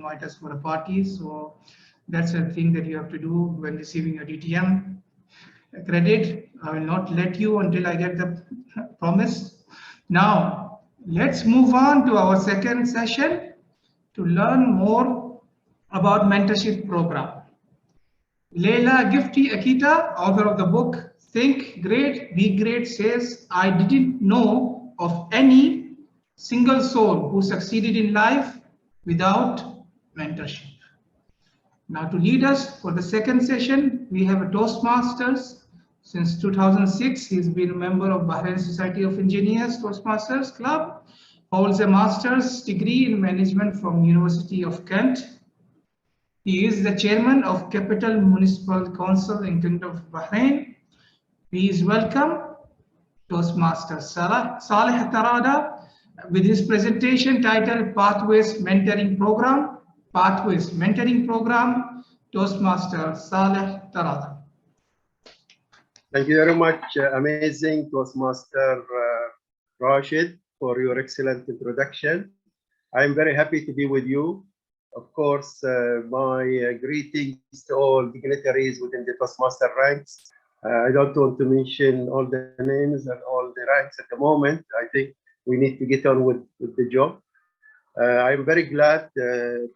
invite us for a party. So that's a thing that you have to do when receiving a DTM credit. I will not let you until I get the promise. Now, let's move on to our second session to learn more about mentorship program. 𝗀𝗶𝗶𝗵𝗁, author of the book Think Great, Be Great, says, I didn't know of any single soul who succeeded in life without mentorship. Now, to lead us for the second session, we have a Toastmasters. Since 2006, he's been a member of Bahrain Society of Engineers Toastmasters Club, holds a master's degree in management from University of Kent. He is the chairman of Capital Municipal Council in Kingdom of Bahrain. Please welcome Toastmaster 𝗀𝗶𝗵𝗁𝗁 with his presentation titled Pathways Mentoring Program. Pathways Mentoring Program, Toastmaster 𝗀𝗶𝗵𝗁𝗁. Thank you very much, amazing Toastmaster Rashid, for your excellent introduction. I'm very happy to be with you. Of course, my greetings to all dignitaries within the Toastmaster ranks. I don't want to mention all the names and all the ranks at the moment. I think we need to get on with the job. I'm very glad to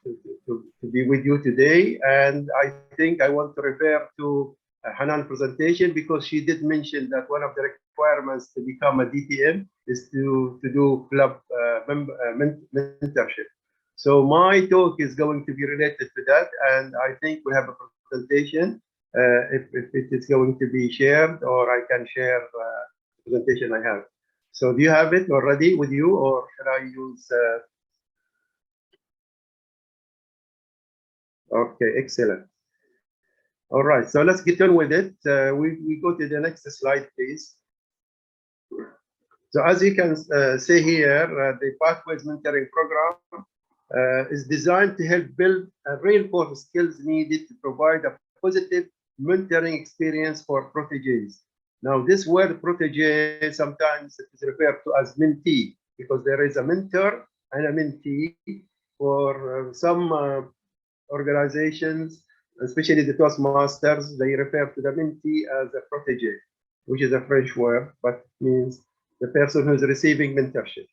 be with you today, and I think I want to refer to Hanan's presentation because she did mention that one of the requirements to become a DTM is to do club mentorship. So my talk is going to be related to that, and I think we have a presentation. If it is going to be shared, or I can share the presentation I have. So do you have it already with you, or should I use? Okay, excellent. All right, so let's get on with it. We go to the next slide, please. So as you can see here, the Pathways Mentoring Program is designed to help build and reinforce skills needed to provide a positive mentoring experience for proteges. Now, this word protege sometimes it is referred to as mentee because there is a mentor and a mentee. For some organizations, especially the Toastmasters, they refer to the mentee as a protege, which is a French word, but means the person who is receiving mentorship.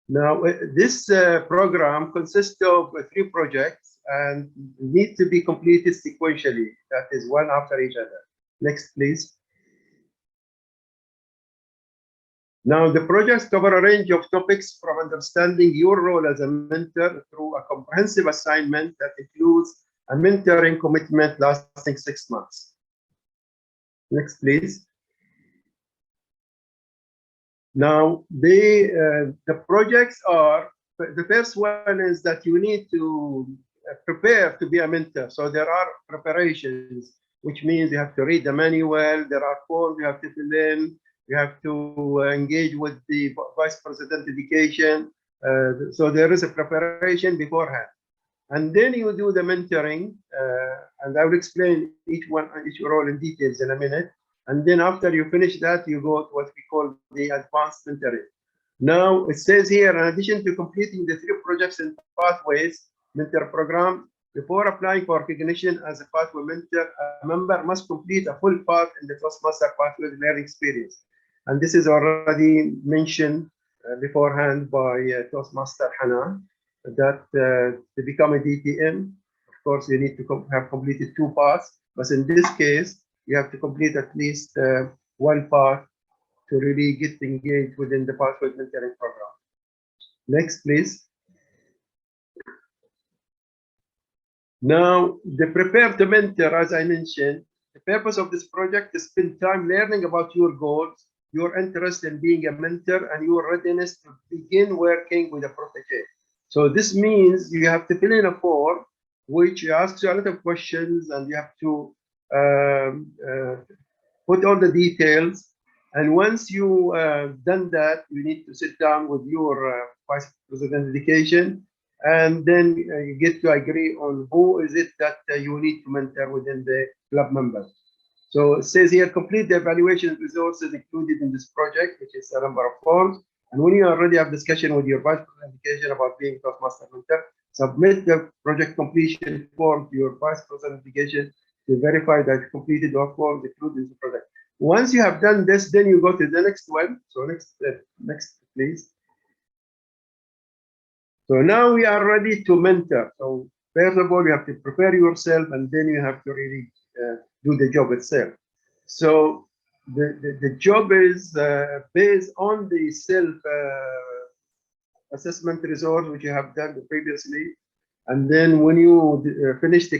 Now, this program consists of 3 projects and need to be completed sequentially. That is one after each other. Next, please. Now, the projects cover a range of topics from understanding your role as a mentor through a comprehensive assignment that includes a mentoring commitment lasting 6 months. Next, please. Now, the projects are, the first one is that you need to prepare to be a mentor. So there are preparations, which means you have to read the manual, there are forms you have to fill in, you have to engage with the Vice President Education. So there is a preparation beforehand. And then you do the mentoring, and I will explain each role in details in a minute. And then after you finish that, you go to what we call the advanced mentoring. Now, it says here, in addition to completing the 3 projects in Pathways Mentor Program, before applying for recognition as a Pathway Mentor, a member must complete a full path in the Toastmaster Pathways learning experience. And this is already mentioned beforehand by Toastmaster Hanan, that to become a DTM, of course, you need to have completed 2 paths. But in this case, you have to complete at least 1 path to really get engaged within the Pathways Mentoring Program. Next, please. Now, the prepare to mentor, as I mentioned, the purpose of this project is to spend time learning about your goals, your interest in being a mentor, and your readiness to begin working with a protege. So this means you have to fill in a form which asks you a lot of questions, and you have to put all the details. And once you done that, you need to sit down with your Vice President Education, and then you get to agree on who is it that you need to mentor within the club members. So it says here, complete the evaluation resources included in this project, which is a number of forms. And when you already have discussion with your Vice President Education about being Toastmaster mentor, Submit the project completion form to your vice president education to verify that you completed your forms included in the project. Once you have done this, then you go to the next one. So next, please. So now we are ready to mentor. So first of all, you have to prepare yourself, and then you have to really do the job itself. So the job is based on the self assessment resource which you have done previously, and then when you finish the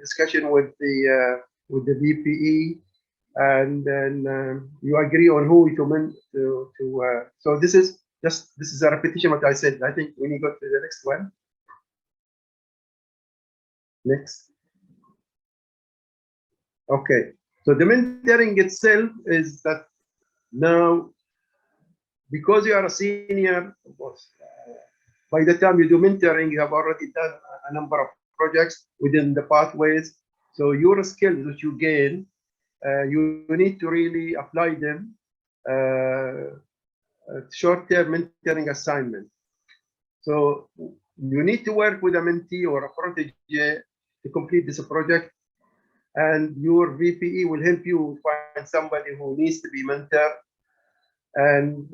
discussion with the VPE, and then you agree on who to so this is a repetition of what I said. I think when you go to the next one. Next. Okay. So the mentoring itself is that now, because you are a senior, of course, by the time you do mentoring, you have already done a number of projects within the pathways. So your skills that you gain, you need to really apply them. Short-term mentoring assignment. So you need to work with a mentee or a protege to complete this project, and your VPE will help you find somebody who needs to be mentored, and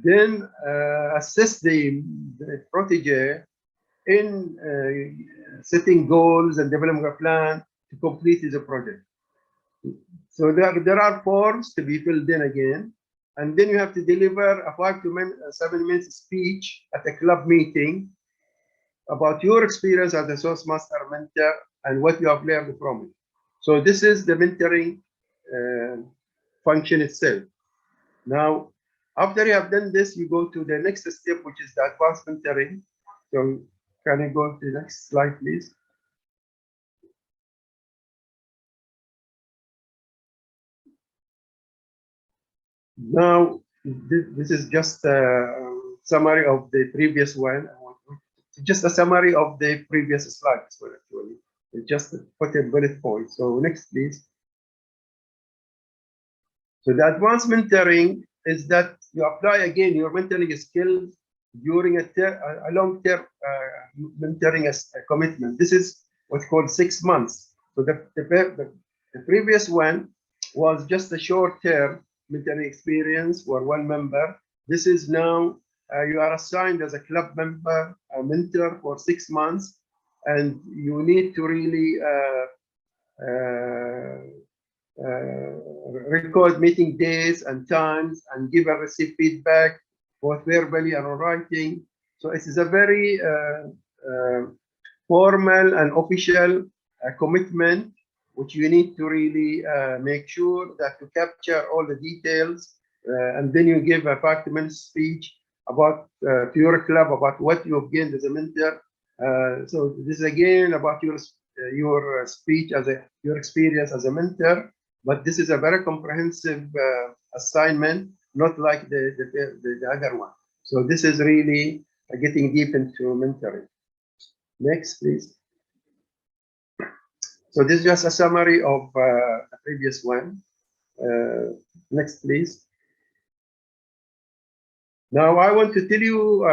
then assist the protege in setting goals and developing a plan to complete the project. So there are forms to be filled in again, and then you have to deliver a 5 to 7 minute speech at a club meeting about your experience as a Toastmaster mentor and what you have learned from it. So this is the mentoring function itself. Now, after you have done this, you go to the next step, which is the advanced mentoring. So can you go to the next slide, please? Now, this is just a summary of the previous one. Just a summary of the previous slides, actually. Just put a bullet point. So next, please. So the advanced mentoring is that you apply again your mentoring skills during a long-term mentoring commitment. This is what's called 6 months. So the previous one was just a short-term mentoring experience for one member. This is now you are assigned as a club member, a mentor for 6 months, and you need to really record meeting days and times and give and receive feedback, both verbally and in writing. So it is a very formal and official commitment, which you need to really make sure that you capture all the details, and then you give a 5-minute speech about to your club about what you have gained as a mentor. So this is again about your speech as your experience as a mentor, but this is a very comprehensive assignment, not like the other one. So this is really getting deep into mentoring. Next, please. So this is just a summary of the previous one. Next, please. Now I want to tell you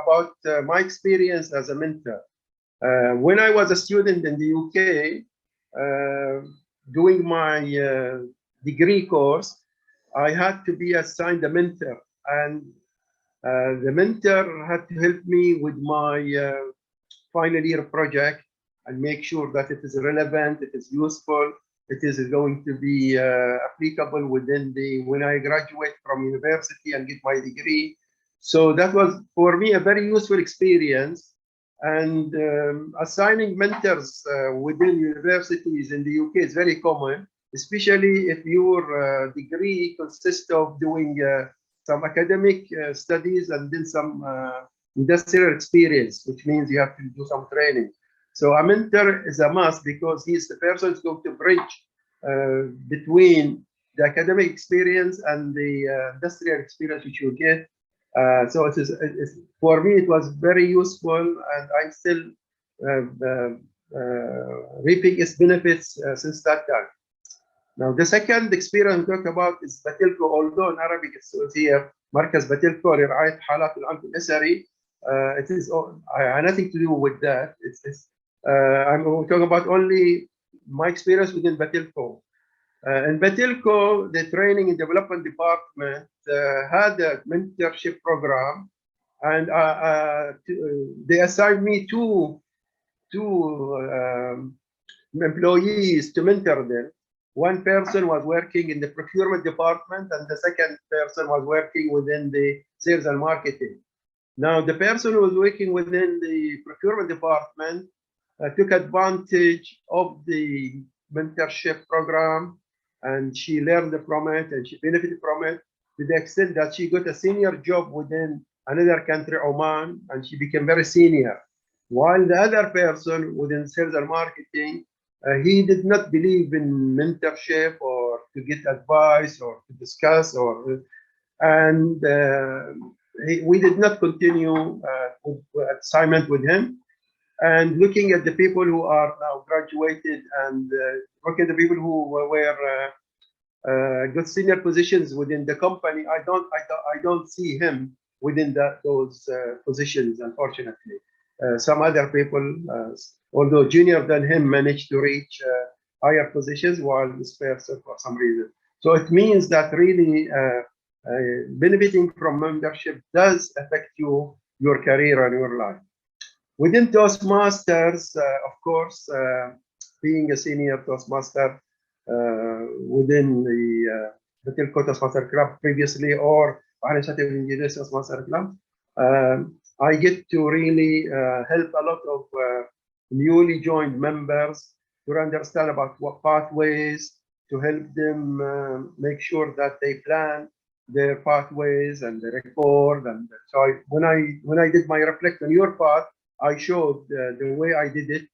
about my experience as a mentor. When I was a student in the UK, doing my degree course, I had to be assigned a mentor, and the mentor had to help me with my final year project and make sure that it is relevant, it is useful, it is going to be applicable within when I graduate from university and get my degree. So that was for me a very useful experience. And assigning mentors within universities in the UK is very common, especially if your degree consists of doing some academic studies and then some industrial experience, which means you have to do some training. So a mentor is a must, because he's the person who's going to bridge between the academic experience and the industrial experience which you get. So for me, it was very useful, and I'm still reaping its benefits since that time. Now, the second experience we talk about is 𝗴𝗶𝗶𝗹𝗶, although in Arabic it's here, مركز 𝗴𝗶𝗶𝗿𝗶 لرعاية حالات العنف الأسري. it is nothing to do with that. I'm talking about only my experience within 𝗵𝗶𝗶𝗶𝗃. In 𝗵𝗶𝗶𝗃, the training and development department had a mentorship program, and they assigned me two employees to mentor them. One person was working in the procurement department, and the second person was working within the sales and marketing. Now, the person who was working within the procurement department took advantage of the mentorship program, and she learned from it, and she benefited from it to the extent that she got a senior job within another country, Oman, and she became very senior. While the other person within sales and marketing, he did not believe in mentorship or to get advice or to discuss, and we did not continue assignment with him. And looking at the people who are now graduated, and looking at the people who were got senior positions within the company, I don't see him within those positions, unfortunately. Some other people, although junior than him, managed to reach higher positions, while this person, for some reason. So it means that really benefiting from mentorship does affect your career and your life. Within Toastmasters, of course, being a senior Toastmaster within the 𝗵𝗶𝗶𝗃 Toastmaster Club previously, or Initiative Engineers Toastmaster Club, I get to really help a lot of newly joined members to understand about what pathways, to help them make sure that they plan their pathways and the record. And so when I did my reflect on your path, I showed the way I did it,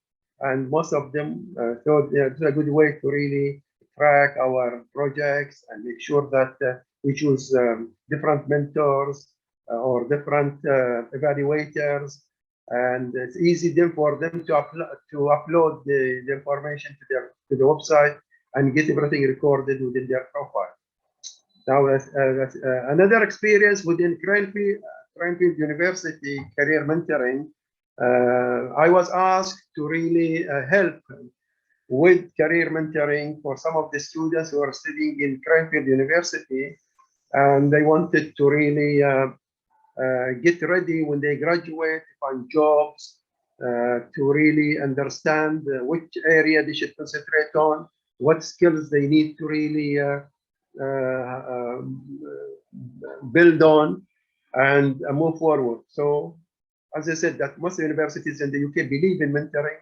and most of them thought it's a good way to really track our projects and make sure that we choose different mentors or different evaluators, and it's easy then for them to upload the information to the website and get everything recorded within their profile. Now, that's another experience within 𝗀𝗶𝗃 University career mentoring. I was asked to really help with career mentoring for some of the students who are studying in 𝗀𝗶𝗃 University, and they wanted to really get ready when they graduate, find jobs, to really understand which area they should concentrate on, what skills they need to really build on and move forward. So, as I said, that most universities in the UK believe in mentoring,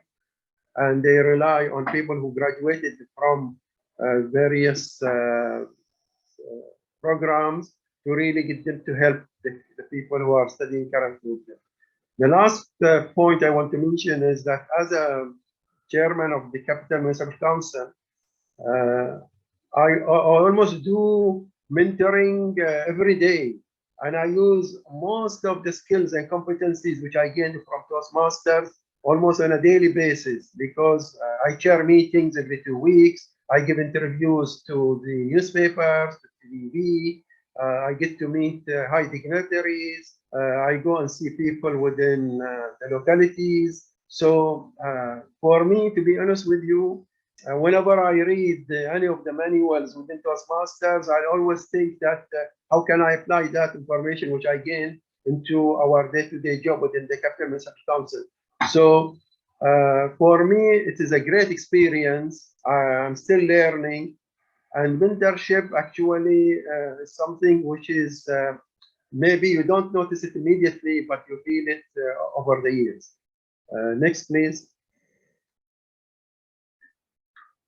and they rely on people who graduated from various programs to really get them to help the people who are studying currently. The last point I want to mention is that as a chairman of the Capital Municipal Council, I almost do mentoring every day, and I use most of the skills and competencies which I gained from Toastmasters almost on a daily basis, because I chair meetings every 2 weeks. I give interviews to the newspapers, to TV. I get to meet high dignitaries. I go and see people within the localities. So for me, to be honest with you, whenever I read any of the manuals within Toastmasters, I always think that how can I apply that information which I gain into our day-to-day job within the Capital Municipal Council. So for me, it is a great experience. I'm still learning, and mentorship actually is something which is maybe you don't notice it immediately, but you feel it over the years. Next, please.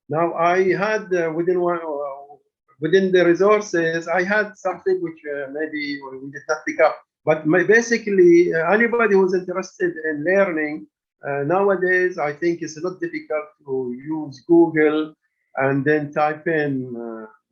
Now, I had within the resources, I had something which maybe we did not pick up. But basically, anybody who's interested in learning nowadays, I think it's not difficult to use Google and then type in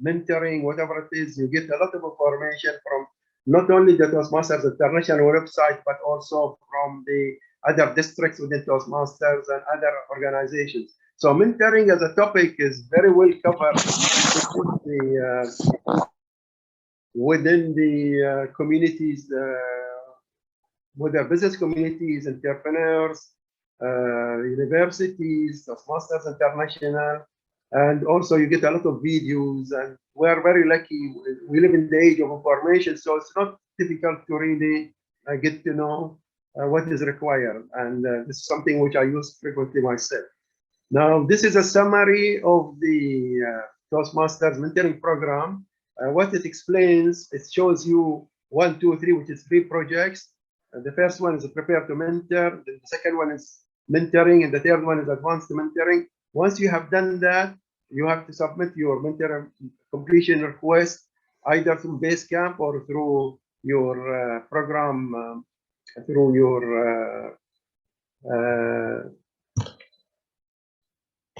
mentoring, whatever it is. You get a lot of information from not only the Toastmasters International website, but also from the other districts within Toastmasters and other organizations. So mentoring as a topic is very well covered within the communities whether business communities, entrepreneurs, universities, Toastmasters International, and also you get a lot of videos. And we're very lucky. We live in the age of information, so it's not difficult to really get to know what is required. And this is something which I use frequently myself. Now, this is a summary of the Toastmasters mentoring program. What it explains, it shows you 1, 2, 3, which is 3 projects. The first one is prepare to mentor. The second one is mentoring, and the third one is advanced mentoring. Once you have done that, you have to submit your mentor completion request either through Basecamp or through your program, through your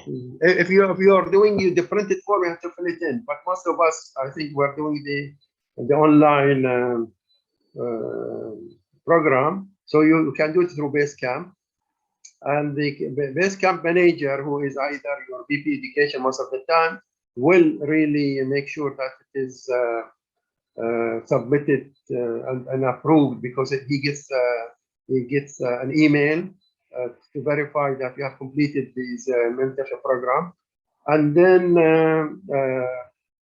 if you are doing the printed form, you have to fill it in. But most of us, I think, we're doing the online program, so you can do it through Basecamp. And the Basecamp manager, who is either your VP education most of the time, will really make sure that it is submitted and approved, because he gets an email to verify that you have completed this mentorship program, and then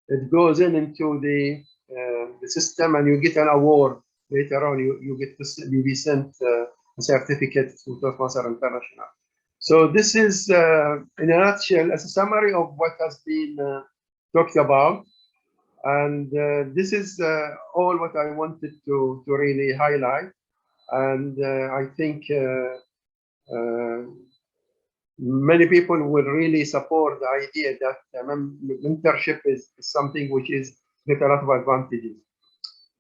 it goes into the system, and you get an award later on. You get to be sent a certificate to Toastmasters International. So this is, in a nutshell, as a summary of what has been talked about, and this is all what I wanted to really highlight. And I think many people will really support the idea that mentorship is something which is get a lot of advantages.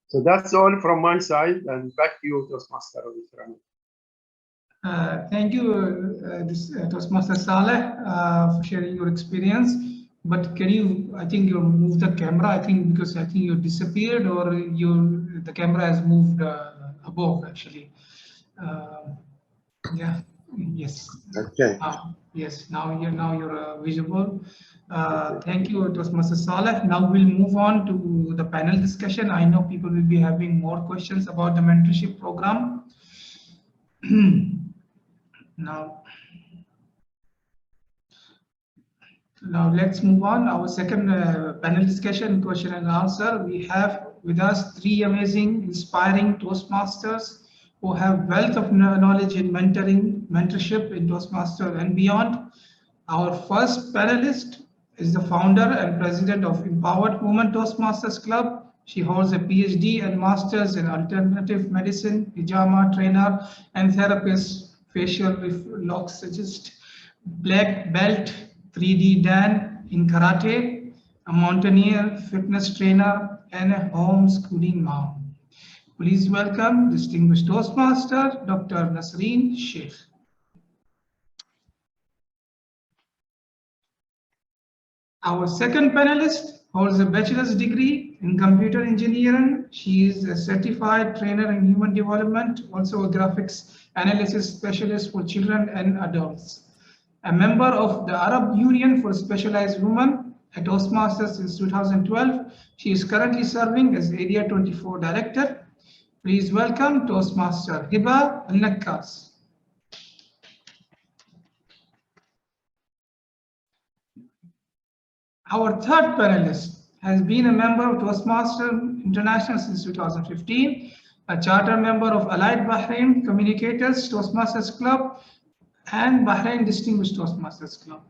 So that's all from my side, and back to you, Toastmaster. Thank you, Toastmaster Saleh, for sharing your experience. But can you, I think you moved the camera, I think, because I think you disappeared, or the camera has moved above, actually. Yeah. Yes. Okay. Yes. Now you're visible. Thank you, Toastmaster Saleh. Now we'll move on to the panel discussion. I know people will be having more questions about the mentorship program. Now let's move on. Our second panel discussion, question and answer. We have with us 3 amazing, inspiring Toastmasters who have wealth of knowledge in mentorship in Toastmasters and beyond. Our first panelist is the founder and president of Empowered Women Toastmasters Club. She holds a PhD and Masters in Alternative Medicine, pajama trainer and therapist, facial reflexologist, black belt 3D Dan in karate, a mountaineer, fitness trainer, and a homeschooling mom. Please welcome distinguished Toastmaster, Dr. Nasreen Sheikh. Our second panelist holds a bachelor's degree in computer engineering. She is a certified trainer in human development, also a graphics analysis specialist for children and adults. A member of the Arab Union for Specialized Women at Toastmasters since 2012. She is currently serving as Area 24 Director. Please welcome Toastmaster 𝗴𝗶𝗵𝗁𝗃. Our third panelist has been a member of Toastmasters International since 2015, a charter member of Allied Bahrain Communicators Toastmasters Club and Bahrain Distinguished Toastmasters Club.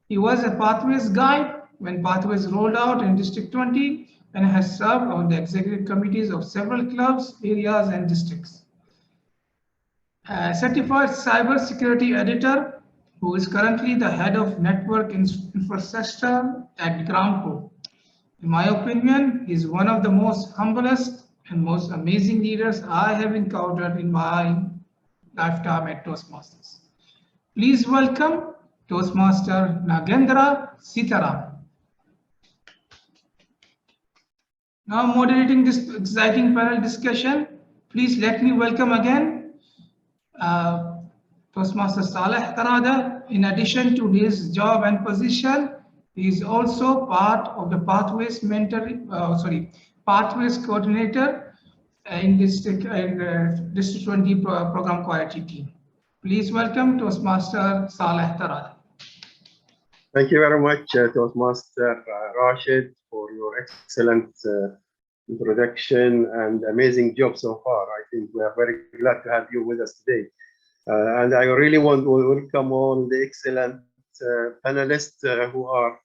He was a Pathways guide when Pathways rolled out in District 20 and has served on the executive committees of several clubs, areas, and districts. A certified cybersecurity editor who is currently the head of network infrastructure at 𝗀𝗶𝗶𝗃. In my opinion, he is one of the most humblest and most amazing leaders I have encountered in my lifetime at Toastmasters. Please welcome Toastmaster Nagendra Sitaram. Now moderating this exciting panel discussion, please let me welcome again Toastmaster Saleh Tarada. In addition to his job and position, he is also part of the Pathways Pathways coordinator in District 20 Program Quality Team. Please welcome Toastmaster 𝗀𝗶𝗶𝗁𝗁. Thank you very much, Toastmaster Rashid, for your excellent introduction and amazing job so far. I think we are very glad to have you with us today. And I really want to welcome all the excellent panelists who are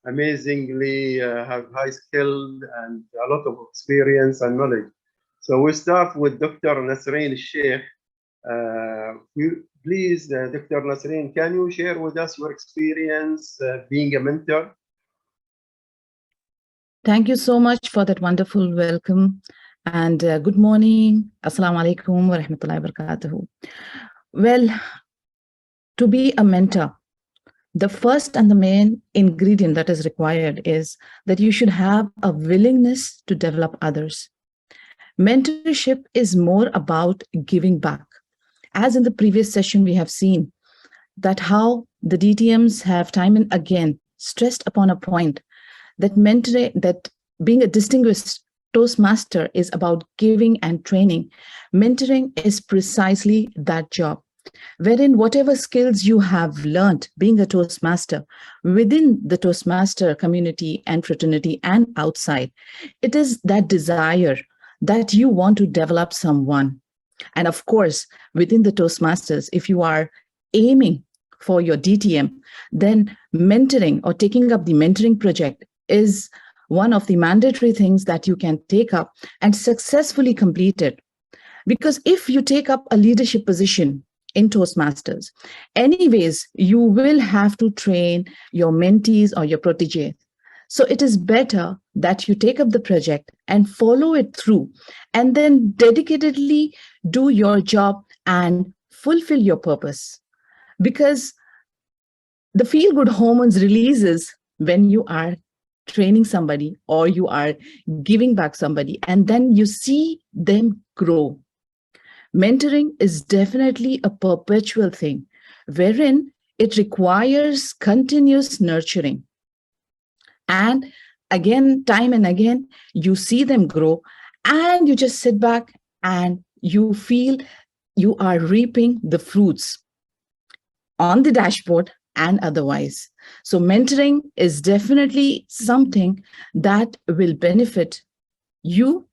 amazingly have high skill and a lot of experience and knowledge. So we start with Dr. Nasreen Sheikh. Please, Dr. Nasreen, can you share with us your experience being a mentor? Thank you so much for that wonderful welcome. And good morning. Assalamu alaikum wa rahmatullahi wa barakatuhu. Well, to be a mentor, the first and the main ingredient that is required is that you should have a willingness to develop others. Mentorship is more about giving back. As in the previous session, we have seen that how the DTMs have time and again stressed upon a point that mentoring, that being a distinguished Toastmaster is about giving and training. Mentoring is precisely that job, wherein whatever skills you have learned being a Toastmaster within the Toastmaster community and fraternity and outside, it is that desire that you want to develop someone. And of course, within the Toastmasters, if you are aiming for your DTM, then mentoring or taking up the mentoring project is one of the mandatory things that you can take up and successfully complete it. Because if you take up a leadership position in Toastmasters, anyways, you will have to train your mentees or your protege. So it is better that you take up the project and follow it through and then dedicatedly do your job and fulfill your purpose. Because the feel-good hormones releases when you are training somebody or you are giving back somebody, and then you see them grow. Mentoring is definitely a perpetual thing, wherein it requires continuous nurturing. And again, time and again, you see them grow and you just sit back and you feel you are reaping the fruits on the dashboard and otherwise. So mentoring is definitely something that will benefit you,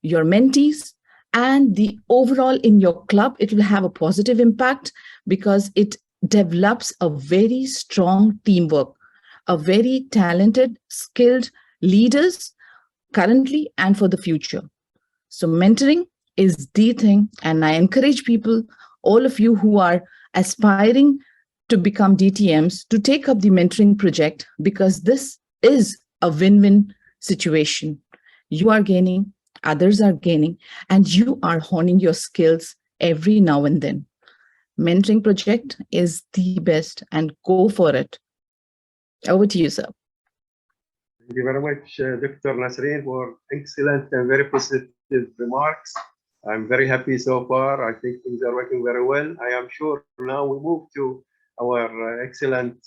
your mentees, and the overall in your club. It will have a positive impact because it develops a very strong teamwork, a very talented, skilled leaders currently and for the future. So mentoring is the thing, and I encourage people, all of you who are aspiring to become DTMs, to take up the mentoring project, because this is a win-win situation. You are gaining, others are gaining, and you are honing your skills every now and then. Mentoring project is the best, and go for it. Over to you, sir. Thank you very much, Dr. Nasreen, for excellent and very positive remarks. I'm very happy so far. I think things are working very well. I am sure now we move to our excellent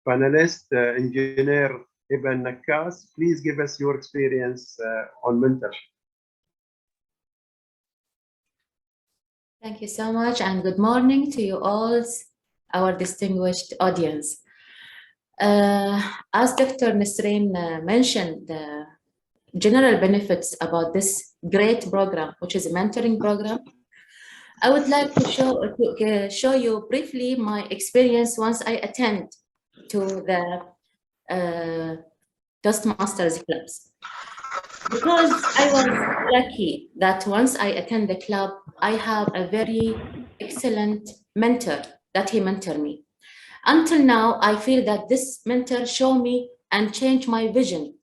panelist, Engineer 𝗴𝗶𝗳𝗁𝗁. Please give us your experience on mentorship. Thank you so much, and good morning to you all, our distinguished audience. As Dr. Nasreen mentioned, the general benefits about this great program, which is a mentoring program, I would like to show you briefly my experience once I attend to the Toastmasters clubs. Because I was lucky that once I attend the club, I have a very excellent mentor that he mentored me. Until now, I feel that this mentor showed me and changed my vision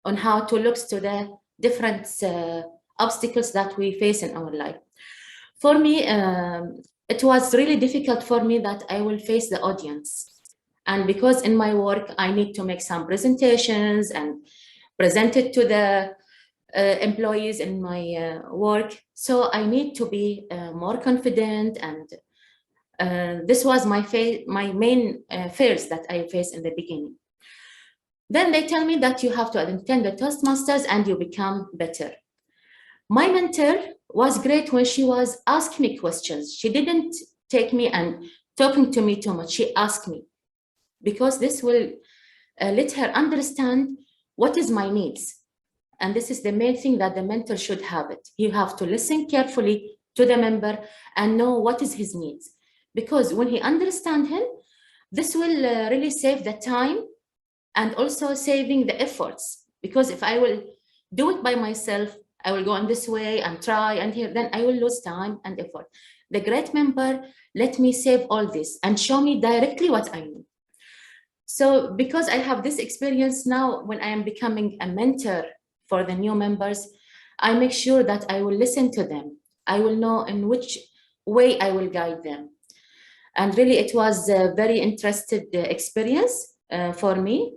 on how to look to the different obstacles that we face in our life. For me, it was really difficult for me that I will face the audience. And because in my work, I need to make some presentations and present it to the employees in my work. So I need to be more confident, and this was my main fears that I faced in the beginning. Then they tell me that you have to attend the Toastmasters and you become better. My mentor was great when she was asking me questions. She didn't take me and talking to me too much. She asked me, because this will let her understand what is my needs. And this is the main thing that the mentor should have it. You have to listen carefully to the member and know what is his needs. Because when he understands him, this will really save the time and also saving the efforts. Because if I will do it by myself, I will go on this way and try and here, then I will lose time and effort. The great member let me save all this and show me directly what I need. So because I have this experience now, when I am becoming a mentor for the new members, I make sure that I will listen to them. I will know in which way I will guide them. And really, it was a very interesting experience for me.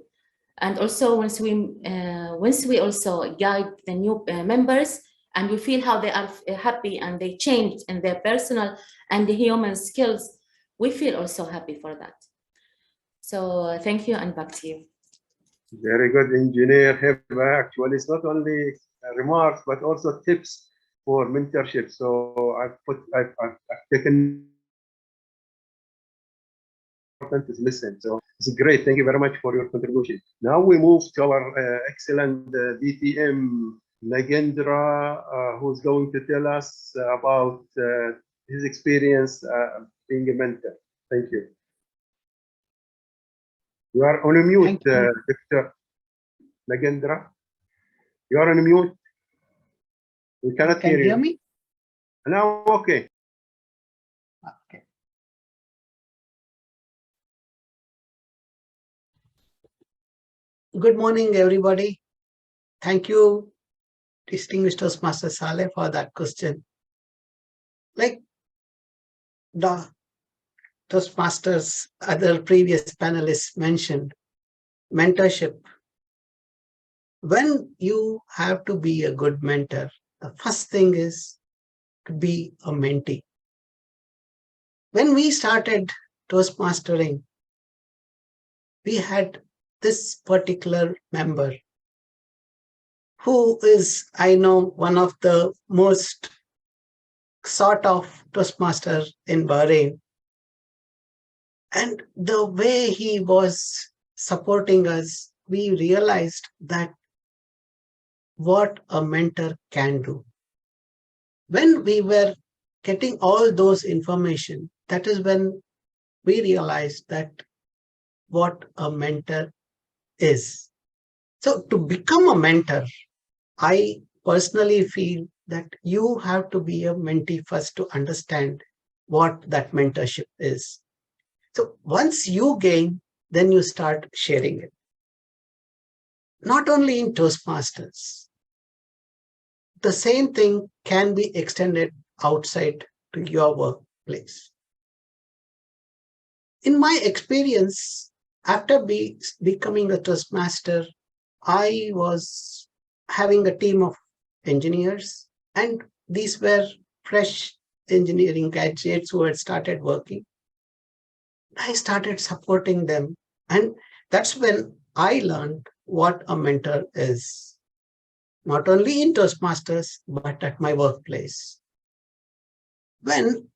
And also, once we also guide the new members, and we feel how they are happy and they changed in their personal and the human skills, we feel also happy for that. So thank you, and back to you. Very good, Engineer Herbert. Actually, it's not only remarks, but also tips for mentorship. So I've taken important is listen. So it's great. Thank you very much for your contribution. Now we move to our excellent DTM Nagendra, who's going to tell us about his experience being a mentor. Thank you. You are on mute, Dr. Nagendra. You are on mute. We cannot hear you. Can you hear me? Now, okay. Okay. Good morning, everybody. Thank you, distinguished Toastmaster Saleh, for that question. Like the Toastmasters, other previous panelists mentioned, mentorship. When you have to be a good mentor, the first thing is to be a mentee. When we started Toastmastering, we had this particular member who is, I know, one of the most sought of Toastmasters in Bahrain. And the way he was supporting us, we realized that what a mentor can do. When we were getting all those information, that is when we realized that what a mentor is. So to become a mentor, I personally feel that you have to be a mentee first to understand what that mentorship is. So once you gain, then you start sharing it. Not only in Toastmasters, the same thing can be extended outside to your workplace. In my experience, after becoming a Toastmaster, I was having a team of engineers, and these were fresh engineering graduates who had started working. I started supporting them, and that's when I learned what a mentor is, not only in Toastmasters, but at my workplace. When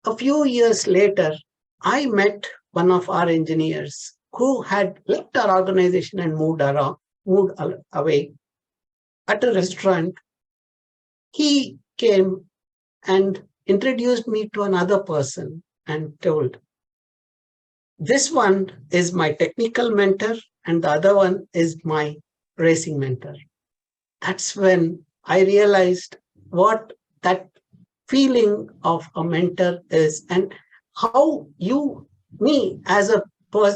a few years later, I met one of our engineers who had left our organization and moved away. At a restaurant, he came and introduced me to another person and told, this one is my technical mentor and the other one is my racing mentor. That's when I realized what that feeling of a mentor is and how me as a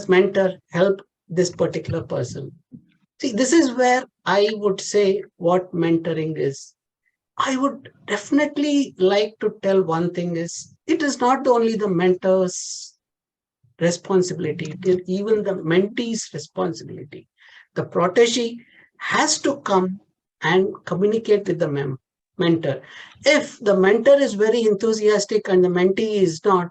mentor help this particular person. See, this is where I would say what mentoring is. I would definitely like to tell one thing is, it is not only the mentor's responsibility, it is even the mentee's responsibility. The protégé has to come and communicate with the mentor. If the mentor is very enthusiastic and the mentee is not,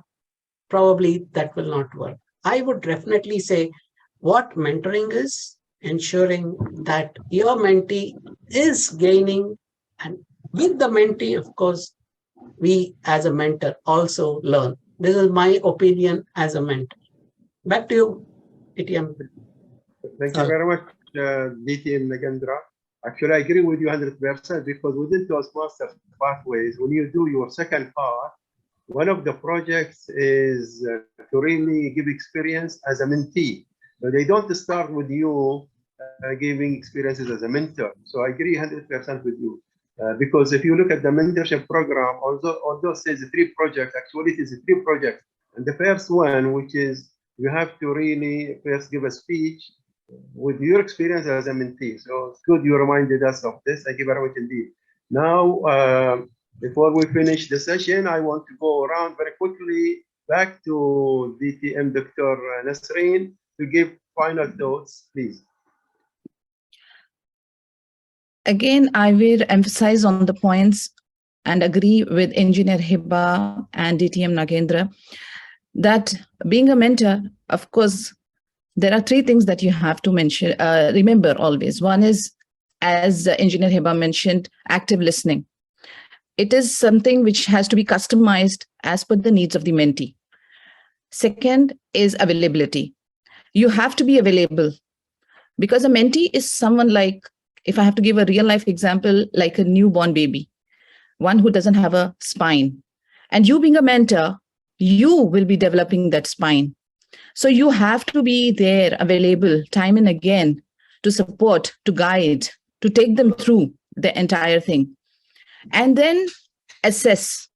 probably that will not work. I would definitely say what mentoring is, ensuring that your mentee is gaining and with the mentee, of course, we as a mentor also learn. This is my opinion as a mentor. Back to you, DTM. Thank you very much, DTM Nagendra. Actually, I agree with you 100% because within Toastmasters Pathways, when you do your second part, one of the projects is to really give experience as a mentee. So they don't start with you giving experiences as a mentor. So I agree 100% with you. Because if you look at the mentorship program, although it says 3 projects, actually it is 3 projects. And the first one, which is you have to really first give a speech with your experience as a mentee. So it's good you reminded us of this. Thank you very much indeed. Now, before we finish the session, I want to go around very quickly back to DTM Dr. Nasreen to give final thoughts, please. Again, I will emphasize on the points and agree with Engineer Hiba and DTM Nagendra that being a mentor, of course, there are 3 things that you have to mention. Remember always. One is, as Engineer Hiba mentioned, active listening. It is something which has to be customized as per the needs of the mentee. Second is availability. You have to be available because a mentee is someone like, if I have to give a real life example, like a newborn baby, one who doesn't have a spine. And you being a mentor, you will be developing that spine. So you have to be there, available time and again to support, to guide, to take them through the entire thing. And then assess,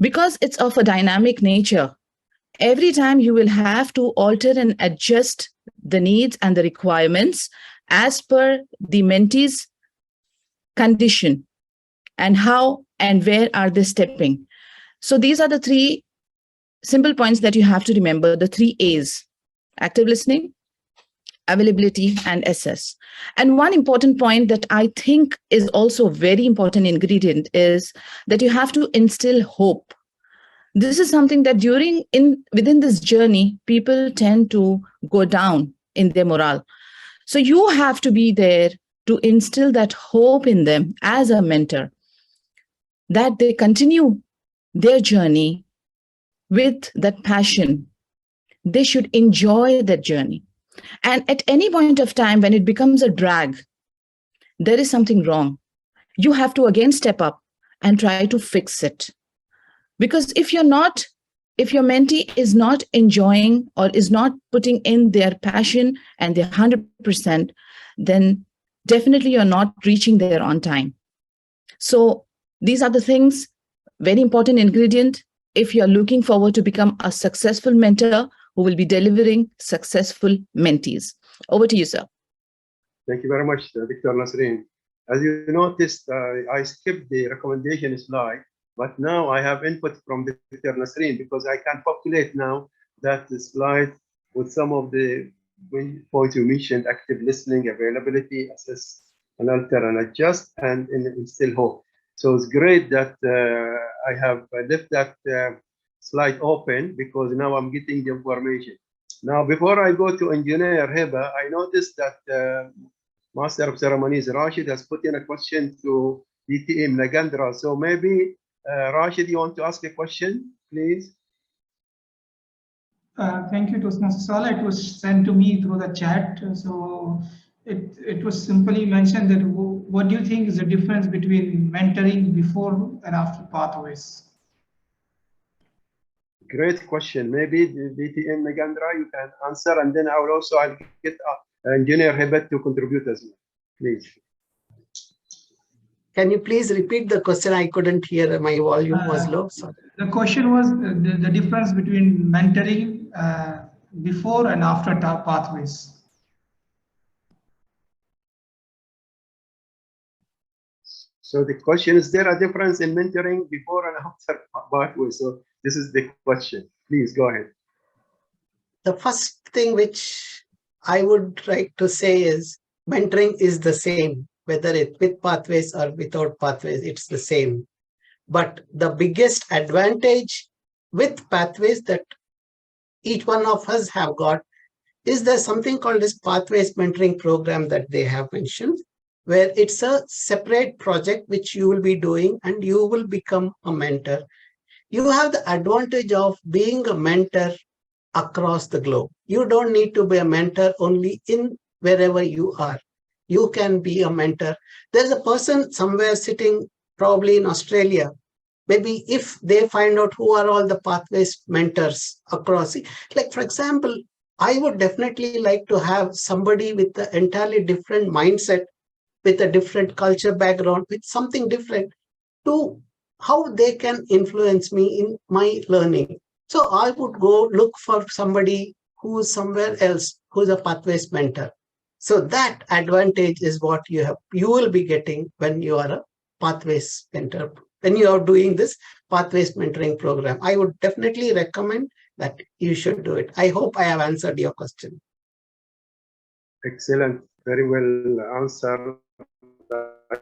because it's of a dynamic nature. Every time you will have to alter and adjust the needs and the requirements as per the mentee's condition and how and where are they stepping. So these are the 3 simple points that you have to remember, the 3 A's: active listening, availability, and assess. And one important point that I think is also a very important ingredient is that you have to instill hope. This is something that within this journey, people tend to go down in their morale. So you have to be there to instill that hope in them as a mentor, that they continue their journey with that passion. They should enjoy that journey. And at any point of time, when it becomes a drag, there is something wrong. You have to again step up and try to fix it. Because if your mentee is not enjoying or is not putting in their passion and their 100%, then definitely you're not reaching there on time. So these are the things, very important ingredient if you're looking forward to become a successful mentor who will be delivering successful mentees. Over to you, sir. Thank you very much, Dr. Nasreen. As you noticed, I skipped the recommendation slide, but now I have input from Dr. Nasreen because I can populate now that slide with some of the points you mentioned: active listening, availability, assess, and alter and adjust, and instill hope. So it's great that I have left that slide open because now I'm getting the information. Now, before I go to Engineer Hiba, I noticed that Master of Ceremonies Rashid has put in a question to DTM Nagendra. So maybe Rashid, you want to ask a question, please? Thank you, Toastmaster Saleh. It was sent to me through the chat. So it was simply mentioned that what do you think is the difference between mentoring before and after Pathways? Great question. Maybe DTM Nagendra, you can answer, and then I'll get Engineer Herbert to contribute as well. Please. Can you please repeat the question? I couldn't hear. My volume was low. Sorry. The question was the difference between mentoring before and after Pathways. So the question is, there a difference in mentoring before and after Pathways? So this is the question. Please go ahead. The first thing which I would like to say is mentoring is the same, whether it's with Pathways or without Pathways, it's the same. But the biggest advantage with Pathways that each one of us have got is there something called as Pathways mentoring program that they have mentioned. where it's a separate project which you will be doing and you will become a mentor. You have the advantage of being a mentor across the globe. You don't need to be a mentor only in wherever you are. You can be a mentor. There's a person somewhere sitting probably in Australia. Maybe if they find out who are all the Pathways mentors across, like for example, I would definitely like to have somebody with an entirely different mindset, with a different culture background, with something different to how they can influence me in my learning. So I would go look for somebody who is somewhere else, who's a Pathways mentor. So that advantage is what you will be getting when you are a Pathways mentor. When you are doing this Pathways mentoring program, I would definitely recommend that you should do it. I hope I have answered your question. Excellent, very well answered. I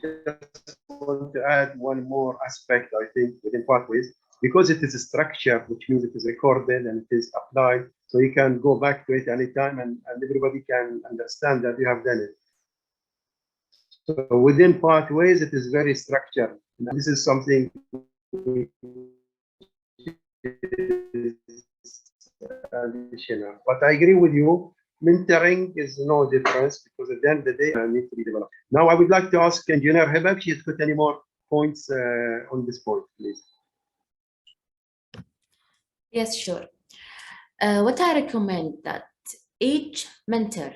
just want to add one more aspect, I think, within Pathways, because it is a structure, which means it is recorded and it is applied, so you can go back to it anytime and everybody can understand that you have done it. So within Pathways, it is very structured. And this is something additional. But I agree with you, mentoring is no difference because at the end of the day, I need to be developed. Now, I would like to ask Engineer Herbert if she has put any more points on this point, please. Yes, sure. What I recommend that each mentor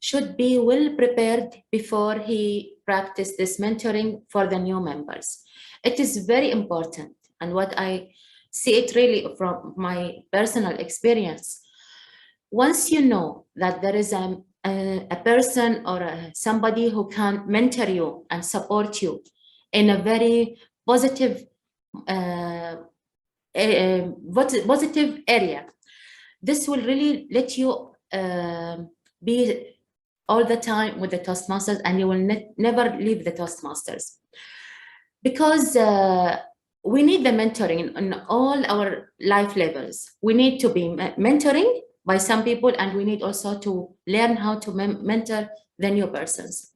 should be well prepared before he practice this mentoring for the new members. It is very important, and what I see it really from my personal experience. Once you know that there is a person or somebody who can mentor you and support you in a very positive positive area, this will really let you be all the time with the Toastmasters, and you will never leave the Toastmasters. Because we need the mentoring in all our life levels. We need to be mentoring by some people, and we need also to learn how to mentor the new persons.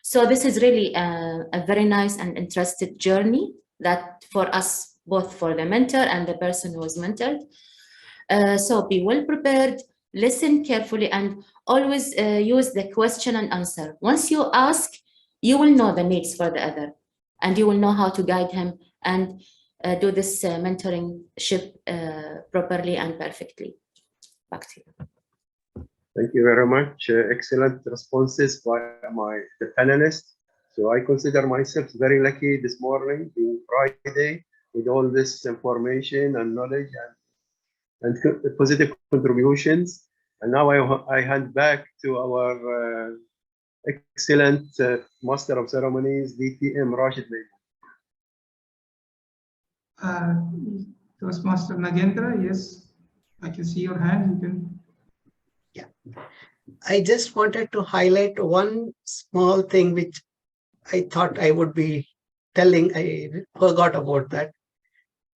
So this is really a very nice and interesting journey that for us, both for the mentor and the person who is mentored. So be well prepared, listen carefully, and always use the question and answer. Once you ask, you will know the needs for the other, and you will know how to guide him and do this mentorship properly and perfectly. Back to you. Thank you very much. Excellent responses by the panelists. So I consider myself very lucky this morning, being Friday, with all this information and knowledge and positive contributions. And now I hand back to our excellent Master of Ceremonies, DTM Rashid Bey. Toastmaster Nagendra, yes, I can see your hand. You can. Yeah, I just wanted to highlight one small thing which I thought I would be telling. I forgot about that.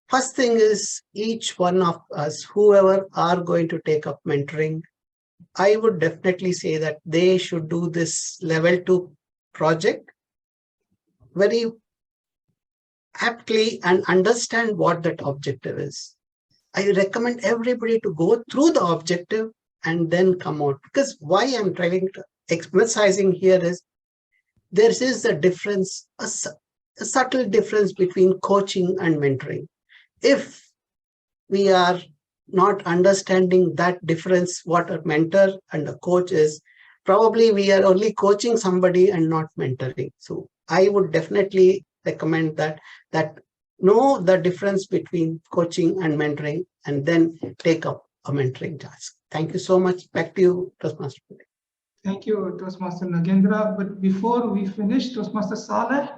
First thing is, each one of us, whoever are going to take up mentoring, I would definitely say that they should do this level 2 project very aptly and understand what that objective is. I recommend everybody to go through the objective and then come out. Because why I'm trying to emphasizing here is there is a difference, a subtle difference between coaching and mentoring. If we are not understanding that difference, what a mentor and a coach is, probably we are only coaching somebody and not mentoring. So I would definitely recommend that know the difference between coaching and mentoring, and then take up a mentoring task. Thank you so much. Back to you, Toastmaster. Thank you, Toastmaster Nagendra. But before we finish, Toastmaster Saleh,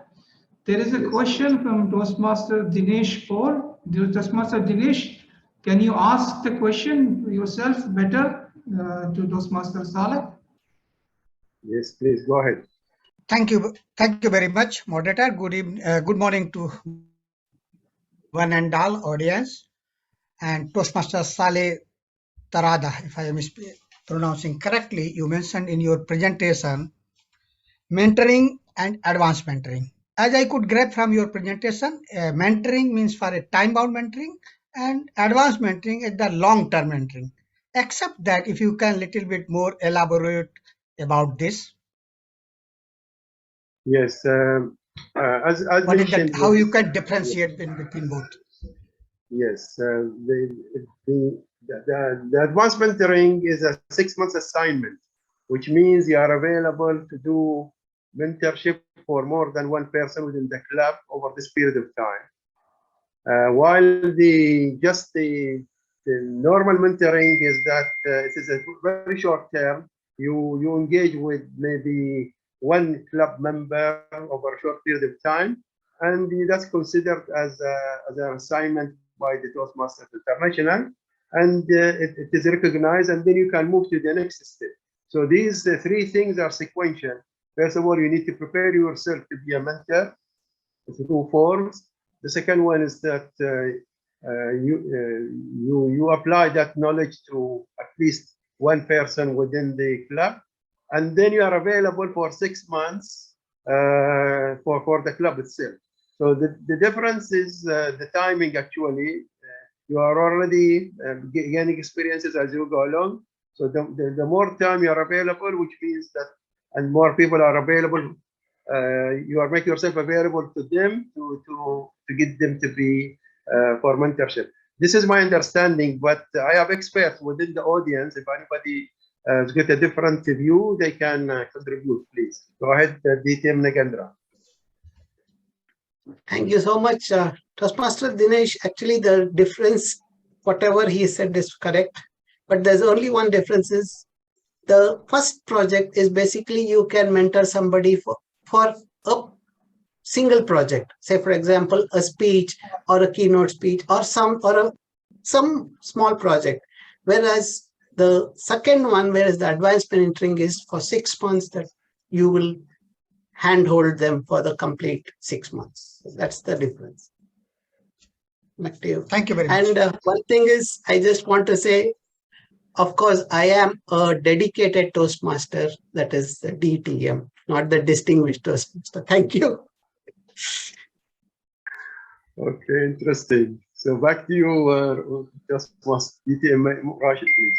there is a question from Toastmaster Dinesh Paul. Toastmaster Dinesh, can you ask the question yourself better to Toastmaster Saleh? Yes, please go ahead. Thank you very much, moderator. Good morning to one and all audience, and Toastmaster Saleh Tarada, if I am pronouncing correctly. You mentioned in your presentation mentoring and advanced mentoring. As I could grab from your presentation, mentoring means for a time-bound mentoring, and advanced mentoring is the long-term mentoring. Except that, if you can little bit more elaborate about this. Yes, as What is mentioned, that, how you can differentiate between both? Yes, the advanced mentoring is a 6-month assignment, which means you are available to do mentorship for more than one person within the club over this period of time. While the normal mentoring is that it is a very short term. You engage with maybe one club member over a short period of time, and that's considered as an assignment by the Toastmasters International, and it is recognized, and then you can move to the next step. So these three things are sequential. First of all, you need to prepare yourself to be a mentor through forms. The second one is that you apply that knowledge to at least one person within the club, and then you are available for 6 months for the club itself. So the difference is the timing. Actually, you are already gaining experiences as you go along. So the more time you are available, which means that, and more people are available, you are making yourself available to them to get them to be for mentorship. This is my understanding, but I have experts within the audience. If anybody has got a different view, they can contribute. Please go ahead, DTM Nagendra. Thank you so much, Toastmaster Dinesh. Actually, the difference, whatever he said is correct, but there's only one difference is the first project is basically you can mentor somebody for a single project. Say, for example, a speech or a keynote speech or some small project. Whereas the second one, whereas the advanced mentoring is for 6 months that you will handhold them for the complete 6 months. That's the difference. Back to you. Thank you very much. And one thing is, I just want to say, of course, I am a dedicated Toastmaster, that is the DTM, not the distinguished Toastmaster. Thank you. Okay, interesting. So back to you, Toastmaster DTM Rashid, please.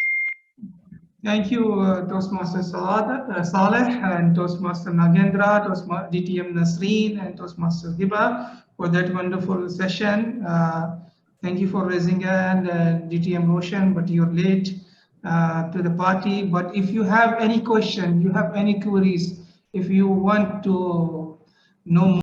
Thank you, Toastmaster Saleh and Toastmaster Nagendra, Toastmaster DTM Nasreen, and Toastmaster Hiba for that wonderful session. Thank you for raising hand, DTM Roshan, but you're late to the party. But if you have any question, you have any queries, if you want to know